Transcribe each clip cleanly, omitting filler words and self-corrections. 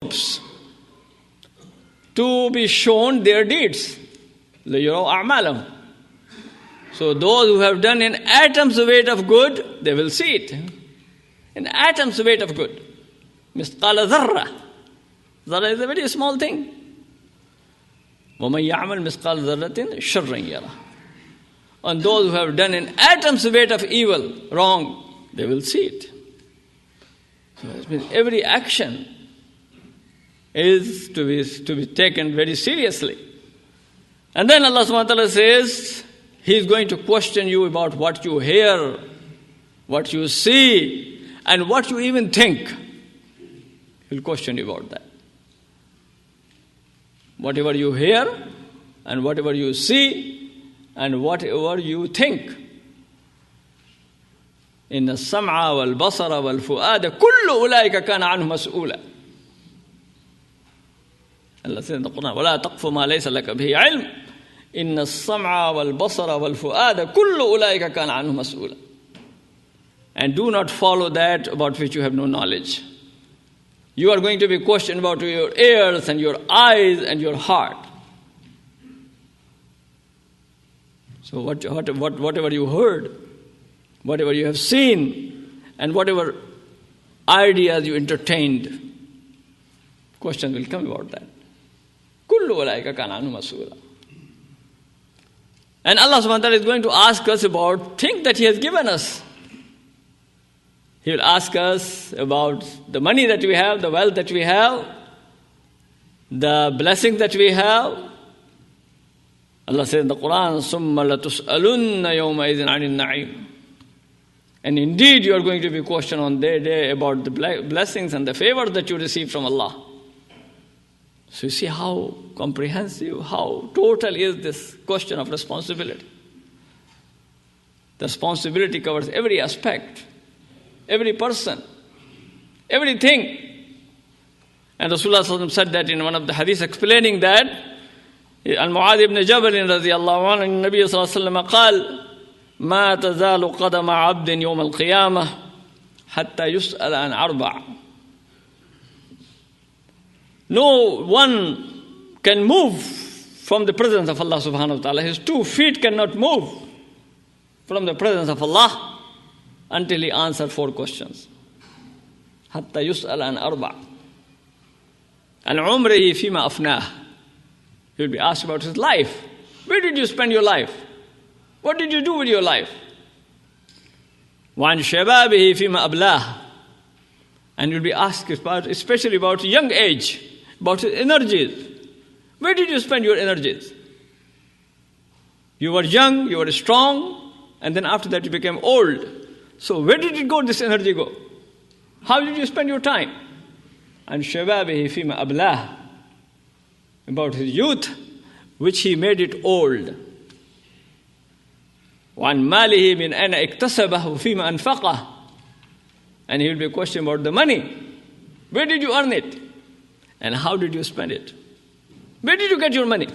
groups to be shown their deeds. أعمالهم. So those who have done an atom's weight of good, they will see it. An atom's weight of good. مثقال ذرة. Zarra is a very small thing. وَمَنْ يَعْمَلْ مِثْقَالَ ذَرَّةٍ شَرًّا يَرَهُ. And those who have done an atom's weight of evil, wrong, they will see it. So it means every action is to be taken very seriously. And then Allah subhanahu wa ta'ala says, He is going to question you about what you hear, what you see, and what you even think. He will question you about that. Whatever you hear, and whatever you see, and whatever you think. إن السمع والبصر والفؤاد كل أولئك كان عنه مسؤولا. Allah says in the Quran, ولا تقف ما ليس لك به علم إن السمع والبصر والفؤاد كل أولئك كان عنه مسؤولا. And do not follow that about which you have no knowledge. You are going to be questioned about your ears and your eyes and your heart. So whatever you heard, whatever you have seen, and whatever ideas you entertained, questions will come about that. كُلُّ أُولَٰئِكَ كَانَ عَنْهُ مَسْئُولًا. And Allah subhanahu wa ta'ala is going to ask us about things that He has given us. He will ask us about the money that we have, the wealth that we have, the blessings that we have. Allah says in the Quran, ثُمَّ لَتُسْأَلُنَّ يَوْمَئِذٍ عَنِ النَّعِيمِ. And indeed you are going to be questioned on that day about the blessings and the favors that you receive from Allah. So you see how comprehensive, how total is this question of responsibility. The responsibility covers every aspect, every person, everything. And Rasulullah said that in one of the hadiths explaining that, Al-Mu'adh ibn Jabal radiyallahu anhu, Nabi sallallahu alayhi wa sallam قال ما تزال قدم عبد يوم القيامة حتى يسأل عن أربع. No one can move from the presence of Allah subhanahu wa ta'ala. His 2 feet cannot move from the presence of Allah until he answers 4 questions. حتى يسأل عن أربع. عن عمره فيما أفناه. He will be asked about his life. Where did you spend your life? What did you do with your life? وعن شبابه فيما أبلاه. And you'll be asked especially about young age, about his energies. Where did you spend your energies? You were young, you were strong, and then after that you became old. So where did it go, this energy go? How did you spend your time? And شبابه فيما أبلاه. About his youth, which he made it old. وعن ماله من أين اكتسبه فيما أنفقه. And he will be questioned about the money. Where did you earn it? And how did you spend it? Where did you get your money?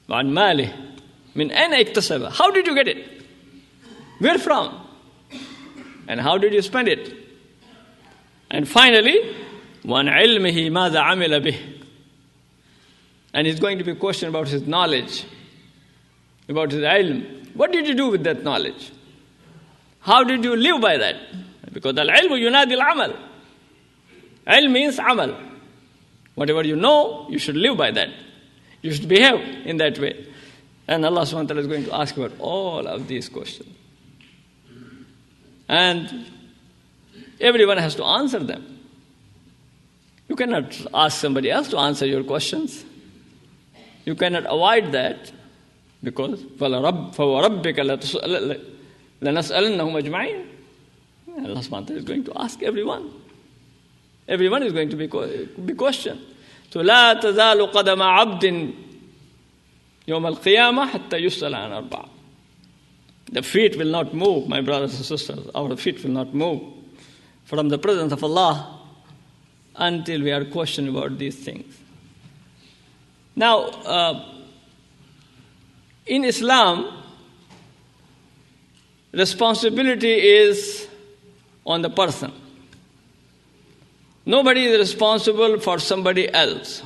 وعن ماله من أين اكتسبه. How did you get it? Where from? And how did you spend it? And finally, وعن علمه ماذا عمل به. And he's going to be questioned about his knowledge, about his ilm. What did you do with that knowledge? How did you live by that? Because al-ilmu yunadi al-amal. Ilm means amal. Whatever you know, you should live by that. You should behave in that way. And Allah subhanahu wa ta'ala is going to ask about all of these questions. And everyone has to answer them. You cannot ask somebody else to answer your questions. You cannot avoid that because فَوَرَبِّكَ لَنَسْأَلَنَّهُمْ أَجْمَعِينَ. Allah subhanahu wa ta'ala is going to ask everyone. Everyone is going to be questioned. So لَا تَزَالُ قَدَمَ عَبْدٍ يَوْمَ الْقِيَامَةِ حَتَّى يُسْأَلَ عَنْ أَرْبَعٍ. The feet will not move, my brothers and sisters. Our feet will not move from the presence of Allah until we are questioned about these things. Now, in Islam, responsibility is on the person. Nobody is responsible for somebody else.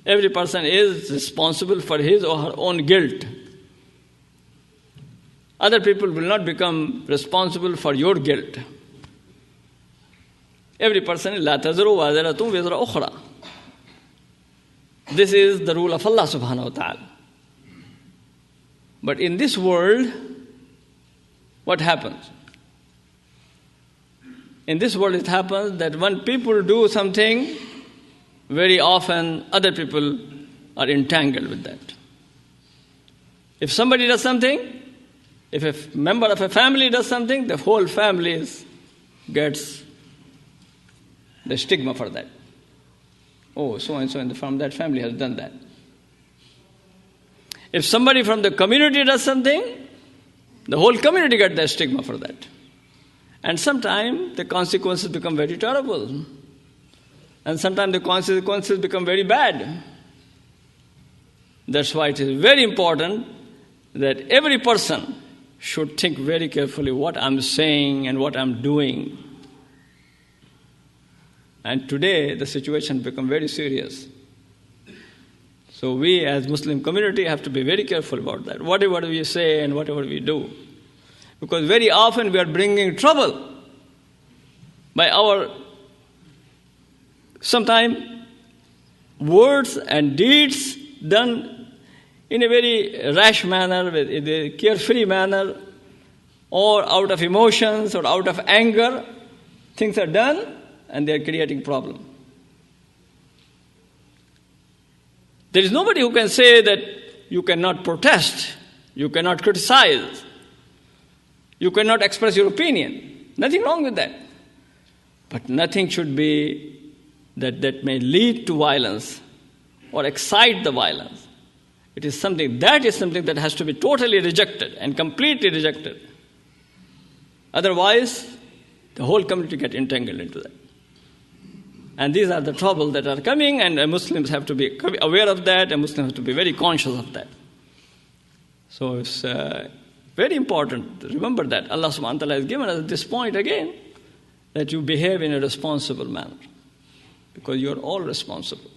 Every person is responsible for his or her own guilt. Other people will not become responsible for your guilt. Every person is la taziru waziratun wizra ukhra. This is the rule of Allah subhanahu wa ta'ala. But in this world, what happens? In this world it happens that when people do something, very often other people are entangled with that. If somebody does something, if a member of a family does something, the whole family gets the stigma for that. Oh, so-and-so from that family has done that. If somebody from the community does something, the whole community gets the stigma for that. And sometimes the consequences become very terrible. And sometimes the consequences become very bad. That's why it is very important that every person should think very carefully what I'm saying and what I'm doing. And today the situation becomes very serious. So we as Muslim community have to be very careful about that, whatever we say and whatever we do. Because very often we are bringing trouble by our sometimes words and deeds done in a very rash manner, in a carefree manner, or out of emotions or out of anger. Things are done and they are creating problem. There is nobody who can say that you cannot protest, you cannot criticize, you cannot express your opinion. Nothing wrong with that. But nothing should be that may lead to violence or excite the violence. It is something that has to be totally rejected and completely rejected. Otherwise, the whole community gets entangled into that. And these are the troubles that are coming, and Muslims have to be aware of that, and Muslims have to be very conscious of that. So it's very important to remember that. Allah subhanahu wa ta'ala has given us this point again, that you behave in a responsible manner. Because you're all responsible.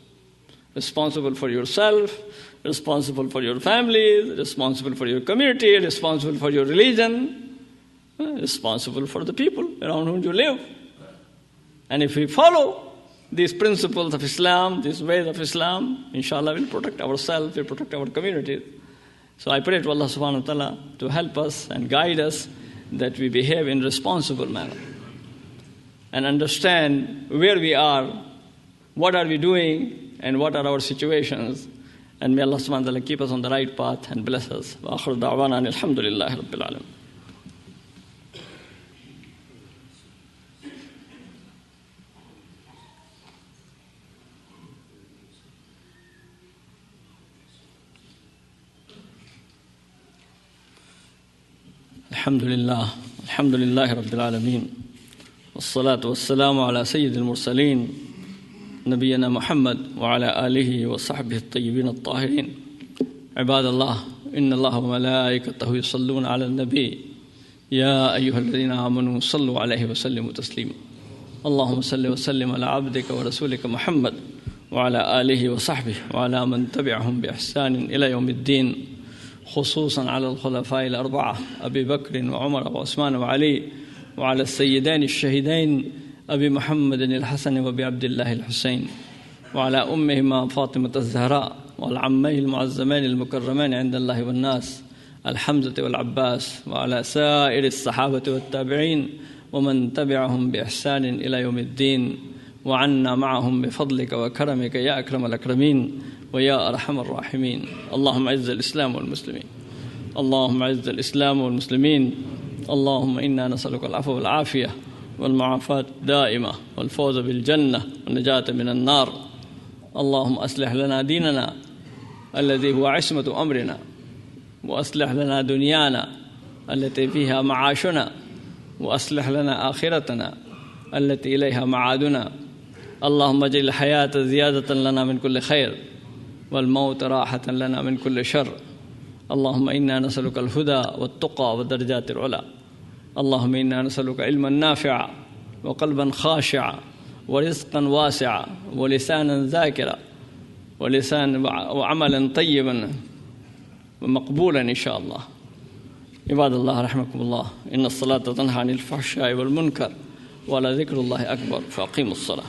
Responsible for yourself, responsible for your family, responsible for your community, responsible for your religion, responsible for the people around whom you live. And if we follow these principles of Islam, these ways of Islam, inshallah we'll protect ourselves, we'll protect our community. So I pray to Allah subhanahu wa ta'ala to help us and guide us that we behave in a responsible manner and understand where we are, what are we doing, and what are our situations. And may Allah subhanahu wa ta'ala keep us on the right path and bless us. Wa akhiru da'wana alhamdulillahi rabbil alamin. الحمد لله رب العالمين والصلاة والسلام على سيد المرسلين نبينا محمد وعلى آله وصحبه الطيبين الطاهرين. عباد الله إن الله وملائكته يصلون على النبي يا أيها الذين آمنوا صلوا عليه وسلموا تسليما. اللهم صل وسلم على عبدك ورسولك محمد وعلى آله وصحبه وعلى من تبعهم بإحسان إلى يوم الدين، خصوصا على الخلفاء الأربعة أبي بكر وعمر وعثمان وعلي، وعلى السيدين الشهيدين أبي محمد الحسن وأبي عبد الله الحسين، وعلى أمهما فاطمة الزهراء، والعمين المعزمين المكرمين عند الله والناس الحمزة والعباس، وعلى سائر الصحابة والتابعين ومن تبعهم بإحسان إلى يوم الدين، وعنا معهم بفضلك وكرمك يا أكرم الأكرمين ويا أرحم الراحمين. اللهم أعز الإسلام والمسلمين، اللهم أعز الإسلام والمسلمين، اللهم إنا نسألك العفو والعافية والمعافاة الدائمة والفوز بالجنة والنجاة من النار. اللهم أصلح لنا ديننا الذي هو عصمة أمرنا، وأصلح لنا دنيانا التي فيها معاشنا، وأصلح لنا آخرتنا التي إليها معادنا. اللهم اجعل الحياة زيادة لنا من كل خير والموت راحة لنا من كل شر. اللهم إنا نسألك الهدى والتقى والدرجات العلى. اللهم إنا نسألك علما نافعا وقلبا خاشعا ورزقا واسعا ولسانا ذاكرا وعملا طيبا ومقبولا إن شاء الله. عباد الله رحمكم الله، إن الصلاة تنهى عن الفحشاء والمنكر ولذكر الله أكبر، فأقيموا الصلاة.